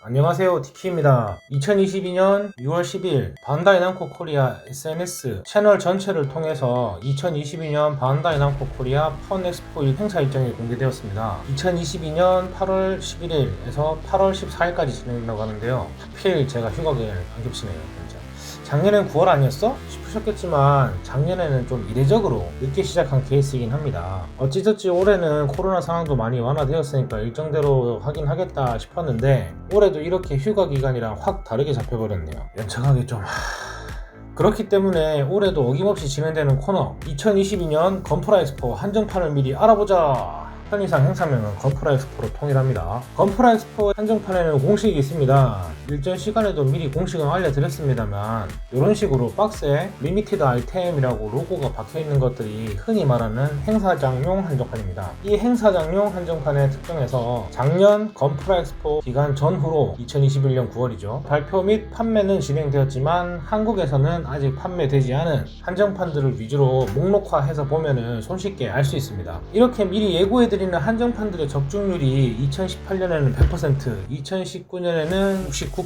안녕하세요, 디키입니다. 2022년 6월 10일 반다이 남코 코리아 SNS 채널 전체를 통해서 2022년 반다이 남코 코리아 펀 엑스포 행사 일정이 공개되었습니다. 2022년 8월 11일에서 8월 14일까지 진행된다고 하는데요. 하필 제가 휴가를 안 겹치네요. 작년엔 9월 아니었어? 싶으셨겠지만 작년에는 좀 이례적으로 늦게 시작한 케이스이긴 합니다. 어찌저찌 올해는 코로나 상황도 많이 완화되었으니까 일정대로 하긴 하겠다 싶었는데 올해도 이렇게 휴가 기간이랑 확 다르게 잡혀버렸네요. 연착하기 좀... 그렇기 때문에 올해도 어김없이 진행되는 코너 2022년 건프라 엑스포 한정판을 미리 알아보자! 편의상 행사명은 건프라 엑스포로 통일합니다. 건프라 엑스포 한정판에는 공식이 있습니다. 일정 시간에도 미리 공식은 알려드렸습니다만 이런 식으로 박스에 리미티드 아이템이라고 로고가 박혀있는 것들이 흔히 말하는 행사장용 한정판입니다. 이 행사장용 한정판의 특징에서 작년 건프라 엑스포 기간 전후로 2021년 9월이죠. 발표 및 판매는 진행되었지만 한국에서는 아직 판매되지 않은 한정판들을 위주로 목록화해서 보면 손쉽게 알 수 있습니다. 이렇게 미리 예고해드리는 한정판들의 적중률이 2018년에는 100%, 2019년에는 69%,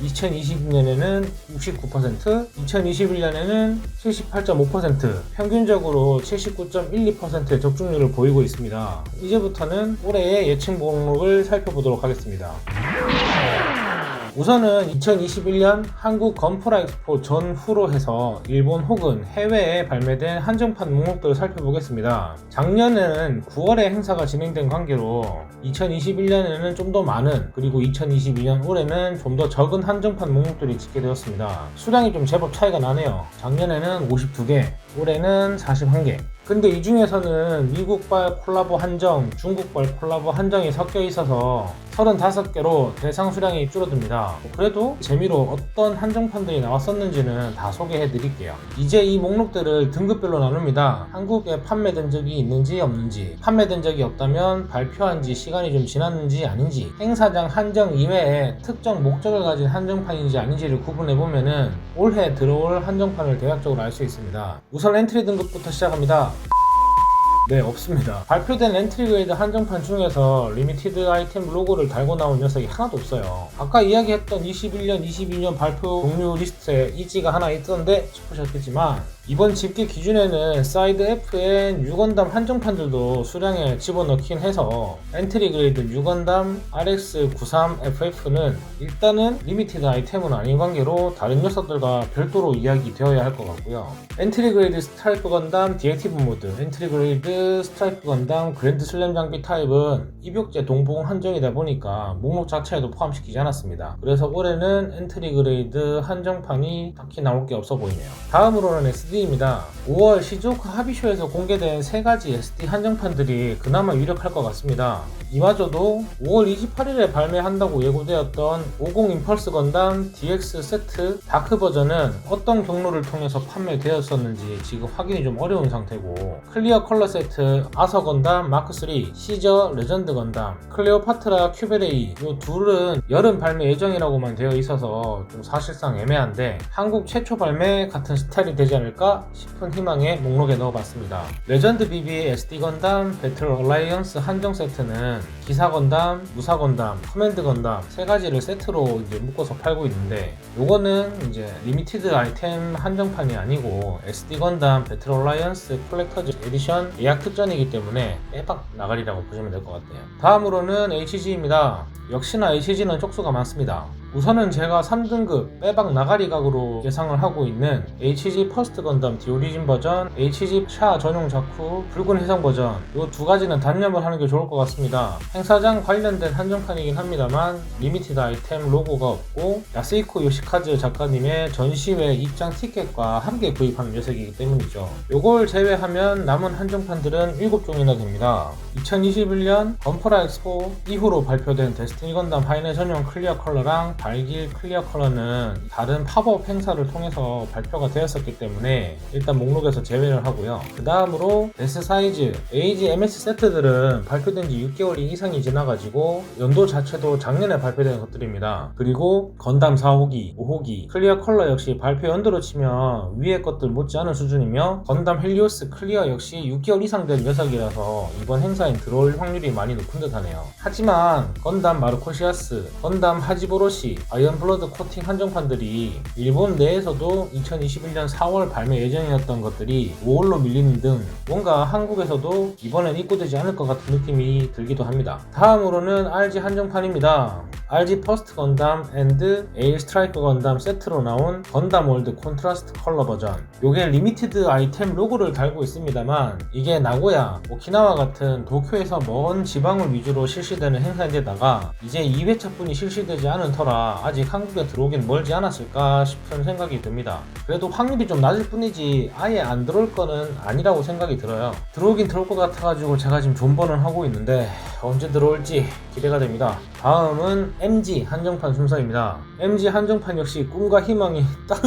2020년에는 69%, 2021년에는 78.5%, 평균적으로 79.12%의 적중률을 보이고 있습니다. 이제부터는 올해의 예측 목록을 살펴보도록 하겠습니다. 우선은 2021년 한국 건프라 엑스포 전후로 해서 일본 혹은 해외에 발매된 한정판 목록들을 살펴보겠습니다. 작년에는 9월에 행사가 진행된 관계로 2021년에는 좀 더 많은, 그리고 2022년 올해는 좀 더 적은 한정판 목록들이 집계되었습니다. 수량이 좀 제법 차이가 나네요. 작년에는 52개, 올해는 41개. 근데 이 중에서는 미국발 콜라보 한정, 중국발 콜라보 한정이 섞여 있어서 35개로 대상 수량이 줄어듭니다. 그래도 재미로 어떤 한정판들이 나왔었는지는 다 소개해 드릴게요. 이제 이 목록들을 등급별로 나눕니다. 한국에 판매된 적이 있는지 없는지, 판매된 적이 없다면 발표한 지 시간이 좀 지났는지 아닌지, 행사장 한정 이외에 특정 목적을 가진 한정판인지 아닌지를 구분해 보면은 올해 들어올 한정판을 대략적으로 알 수 있습니다. 우선 엔트리 등급부터 시작합니다. 네, 없습니다. 발표된 엔트리 그레이드 한정판 중에서 리미티드 아이템 로고를 달고 나온 녀석이 하나도 없어요. 아까 이야기했던 21년, 22년 발표 종류 리스트에 이지가 하나 있던데 싶으셨겠지만 이번 집계 기준에는 사이드 FN 6건담 한정판들도 수량에 집어넣긴 해서 엔트리 그레이드 6건담 RX93FF는 일단은 리미티드 아이템은 아닌 관계로 다른 녀석들과 별도로 이야기되어야 할 것 같고요. 엔트리 그레이드 스트라이프 건담 디액티브 모드, 엔트리 그레이드 스트라이프 건담 그랜드 슬램 장비 타입은 입욕제 동봉 한정이다 보니까 목록 자체에도 포함시키지 않았습니다. 그래서 올해는 엔트리 그레이드 한정판이 딱히 나올 게 없어 보이네요. 다음으로는 SD입니다. 5월 시즈오카 하비쇼에서 공개된 3가지 SD 한정판들이 그나마 유력할 것 같습니다. 이마저도 5월 28일에 발매한다고 예고되었던 50 임펄스 건담 DX 세트 다크 버전은 어떤 경로를 통해서 판매되었었는지 지금 확인이 좀 어려운 상태고, 클리어 컬러 세트 아서 건담 마크3, 시저 레전드 건담, 클레오파트라 큐베레이 이 둘은 여름 발매 예정이라고만 되어 있어서 좀 사실상 애매한데 한국 최초 발매 같은 스타일이 되지 않을까 싶은 희망에 목록에 넣어봤습니다. 레전드 BB SD 건담 배틀 얼라이언스 한정 세트는 기사 건담, 무사 건담, 커맨드 건담 3가지를 세트로 이제 묶어서 팔고 있는데, 요거는 이제 리미티드 아이템 한정판이 아니고 SD 건담 배틀 얼라이언스 콜렉터즈 에디션 예약 특전이기 때문에 빼박 나가리라고 보시면 될 것 같아요. 다음으로는 HG입니다. 역시나 HG는 쪽수가 많습니다. 우선은 제가 3등급 빼박 나가리 각으로 예상을 하고 있는 HG 퍼스트 건담 디오리진 버전, HG 샤 전용 자쿠 붉은 해성 버전, 이 2가지는 단념을 하는 게 좋을 것 같습니다. 행사장 관련된 한정판이긴 합니다만 리미티드 아이템 로고가 없고 야스히코 요시카즈 작가님의 전시회 입장 티켓과 함께 구입하는 녀석이기 때문이죠. 요걸 제외하면 남은 한정판들은 7종이나 됩니다. 2021년 건프라 엑스포 이후로 발표된 데스티니 건담 파이널 전용 클리어 컬러랑 발길 클리어 컬러는 다른 팝업 행사를 통해서 발표가 되었었기 때문에 일단 목록에서 제외를 하고요. 그 다음으로 S 사이즈 에이지 MS 세트들은 발표된 지 6개월이 이상이 지나가지고 연도 자체도 작년에 발표된 것들입니다. 그리고 건담 4호기, 5호기 클리어 컬러 역시 발표 연도로 치면 위에 것들 못지않은 수준이며, 건담 헬리오스 클리어 역시 6개월 이상 된 녀석이라서 이번 행사에 들어올 확률이 많이 높은 듯 하네요. 하지만 건담 마르코시아스, 건담 하지보로시, 아이언 블러드 코팅 한정판들이 일본 내에서도 2021년 4월 발매 예정이었던 것들이 5월로 밀리는 등 뭔가 한국에서도 이번엔 입고되지 않을 것 같은 느낌이 들기도 합니다. 다음으로는 RG 한정판입니다. RG 퍼스트 건담 앤드 에일 스트라이커 건담 세트로 나온 건담 월드 콘트라스트 컬러 버전. 요게 리미티드 아이템 로고를 달고 있습니다만 이게 나고야, 오키나와 같은 도쿄에서 먼 지방을 위주로 실시되는 행사인데다가 이제 2회차뿐이 실시되지 않은 터라 아직 한국에 들어오긴 멀지 않았을까 싶은 생각이 듭니다. 그래도 확률이 좀 낮을 뿐이지 아예 안 들어올 거는 아니라고 생각이 들어요. 들어오긴 들어올 것 같아가지고 제가 지금 존버는 하고 있는데 언제 들어올지 기대가 됩니다. 다음은 MG 한정판 순서입니다. MG 한정판 역시 꿈과 희망이 딱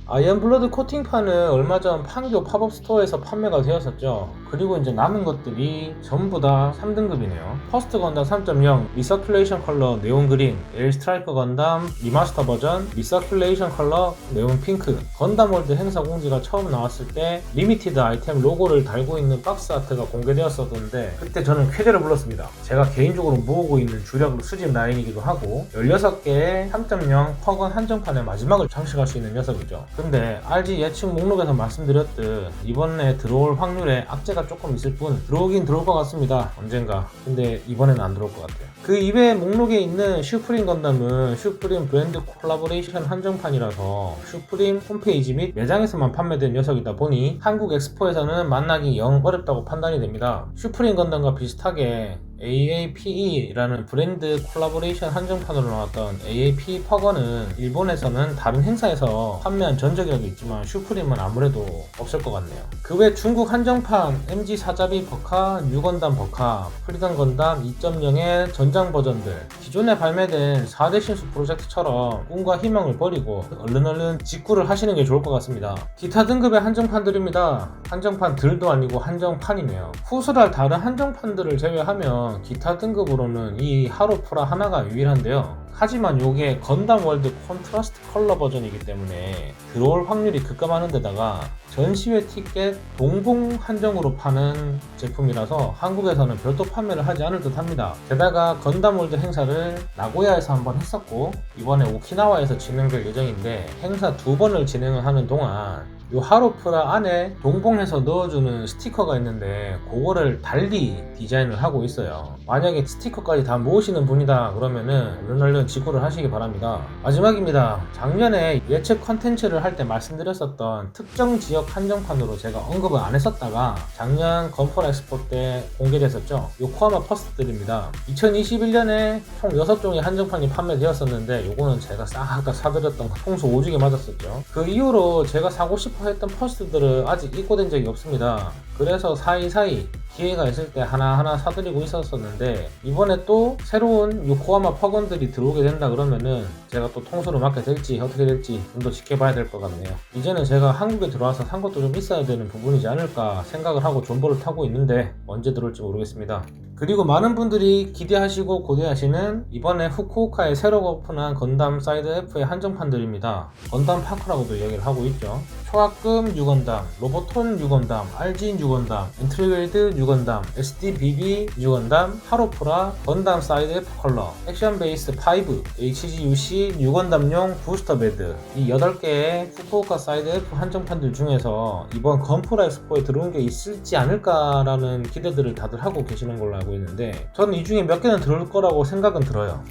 아이언 블러드 코팅판은 얼마 전 판교 팝업 스토어에서 판매가 되었었죠. 그리고 이제 남은 것들이 전부 다 3등급이네요. 퍼스트 건담 3.0 리서큘레이션 컬러 네온 그린, 에일 스트라이커 건담 리마스터 버전 리서큘레이션 컬러 네온 핑크. 건담 월드 행사 공지가 처음 나왔을 때 리미티드 아이템 로고를 달고 있는 박스 아트가 공개되었었는데 그때 저는 쾌재를 불렀습니다. 제가 개인적으로 모으고 있는 주력 수집 라인이기도 하고 16개의 3.0 퍼건 한정판의 마지막을 장식할 수 있는 녀석이죠. 근데 RG 예측 목록에서 말씀드렸듯 이번에 들어올 확률에 악재가 조금 있을 뿐 들어오긴 들어올 것 같습니다. 언젠가. 근데 이번에는 안 들어올 것 같아요. 그 이외에 목록에 있는 슈프림 건담은 슈프림 브랜드 콜라보레이션 한정판이라서 슈프림 홈페이지 및 매장에서만 판매된 녀석이다 보니 한국 엑스포에서는 만나기 영 어렵다고 판단이 됩니다. 슈프림 건담과 비슷하게 AAPE라는 브랜드 콜라보레이션 한정판으로 나왔던 AAP 퍼건은 일본에서는 다른 행사에서 판매한 전적이라도 있지만 슈프림은 아무래도 없을 것 같네요. 그 외 중국 한정판 MG 사자비 버카, 뉴건담 버카, 프리덤 건담 2.0의 전장 버전들, 기존에 발매된 4대 신수 프로젝트처럼 꿈과 희망을 버리고 얼른 직구를 하시는 게 좋을 것 같습니다. 기타 등급의 한정판들입니다. 한정판들도 아니고 한정판이네요. 후술할 다른 한정판들을 제외하면 기타 등급으로는 이 하로프라 하나가 유일한데요. 하지만 요게 건담 월드 콘트라스트 컬러 버전이기 때문에 들어올 확률이 급감하는 데다가 전시회 티켓 동봉 한정으로 파는 제품이라서 한국에서는 별도 판매를 하지 않을 듯 합니다. 게다가 건담 월드 행사를 나고야에서 한번 했었고 이번에 오키나와에서 진행될 예정인데 행사 2번을 진행을 하는 동안 이 하로프라 안에 동봉해서 넣어주는 스티커가 있는데 그거를 달리 디자인을 하고 있어요. 만약에 스티커까지 다 모으시는 분이다 그러면은 얼른 직구를 하시기 바랍니다. 마지막입니다. 작년에 예측 컨텐츠를 할 때 말씀드렸었던 특정 지역 한정판으로 제가 언급을 안 했었다가 작년 건퍼라 엑스포 때 공개됐었죠. 요코하마 퍼스트들입니다. 2021년에 총 6종의 한정판이 판매되었었는데 요거는 제가 싹 다 사드렸던 거 통수 오지게 맞았었죠. 그 이후로 제가 사고 싶어 했던 퍼스트들은 아직 입고된 적이 없습니다. 그래서 사이사이 기회가 있을 때 하나하나 사드리고 있었었는데 이번에 또 새로운 요코하마 퍼건들이 들어오게 된다 그러면은 제가 또 통수를 맡게 될지 어떻게 될지 좀 더 지켜봐야 될 것 같네요. 이제는 제가 한국에 들어와서 산 것도 좀 있어야 되는 부분이지 않을까 생각을 하고 존버를 타고 있는데 언제 들어올지 모르겠습니다. 그리고 많은 분들이 기대하시고 고대하시는 이번에 후쿠오카에 새로 오픈한 건담 사이드 F의 한정판들입니다. 건담 파크라고도 이야기를 하고 있죠. 초합금 뉴건담, 로보톤 뉴건담, RG 뉴건담, 엔트리웰드 뉴건담, SDBB 뉴건담, 하로프라, 건담 사이드 F 컬러, 액션 베이스 5, HGUC 뉴건담용 부스터 베드. 이 8개의 후쿠오카 사이드 F 한정판들 중에서 이번 건프라 엑스포에 들어온 게 있을지 않을까라는 기대들을 다들 하고 계시는 걸로 알고 있는데 저는 이 중에 몇 개는 들어올 거라고 생각은 들어요.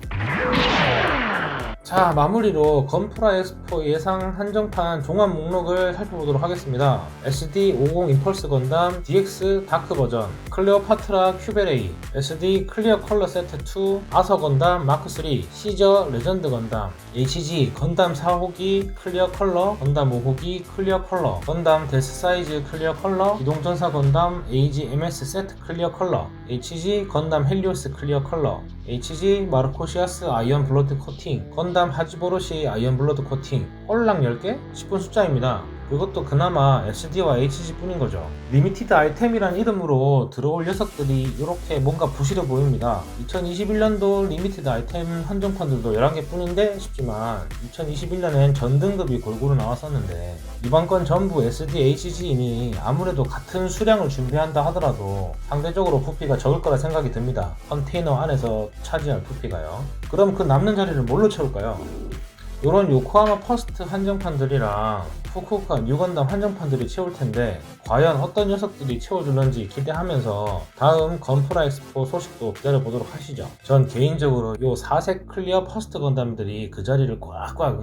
자, 마무리로 건프라 엑스포 예상 한정판 종합 목록을 살펴보도록 하겠습니다. SD50 임펄스 건담 DX 다크 버전, 클레오파트라 큐베레이, SD 클리어 컬러 세트 2, 아서 건담 마크 3, 시저 레전드 건담, HG 건담 4호기 클리어 컬러, 건담 5호기 클리어 컬러, 건담 데스 사이즈 클리어 컬러, 기동전사 건담 AGMS 세트 클리어 컬러, HG 건담 헬리오스 클리어 컬러, HG 마르코시아스 아이언 블러드 코팅, 건담 하지보로시 아이언 블러드 코팅, 홀랑 10개? 10분 숫자입니다. 그것도 그나마 SD와 HG 뿐인 거죠. 리미티드 아이템이란 이름으로 들어올 녀석들이 이렇게 뭔가 부실해 보입니다. 2021년도 리미티드 아이템 한정판들도 11개 뿐인데 싶지만 2021년엔 전 등급이 골고루 나왔었는데 이번 건 전부 SD, HG이니 아무래도 같은 수량을 준비한다 하더라도 상대적으로 부피가 적을 거라 생각이 듭니다. 컨테이너 안에서 차지할 부피가요. 그럼 그 남는 자리를 뭘로 채울까요? 이런 요코하마 퍼스트 한정판들이랑 후쿠오카 뉴건담 한정판들이 채울 텐데 과연 어떤 녀석들이 채워줄런지 기대하면서 다음 건프라 엑스포 소식도 기다려보도록 하시죠. 전 개인적으로 요 4색 클리어 퍼스트 건담들이 그 자리를 꽉꽉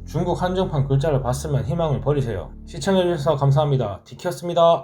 중국 한정판 글자를 봤으면 희망을 버리세요. 시청해주셔서 감사합니다. 디키였습니다.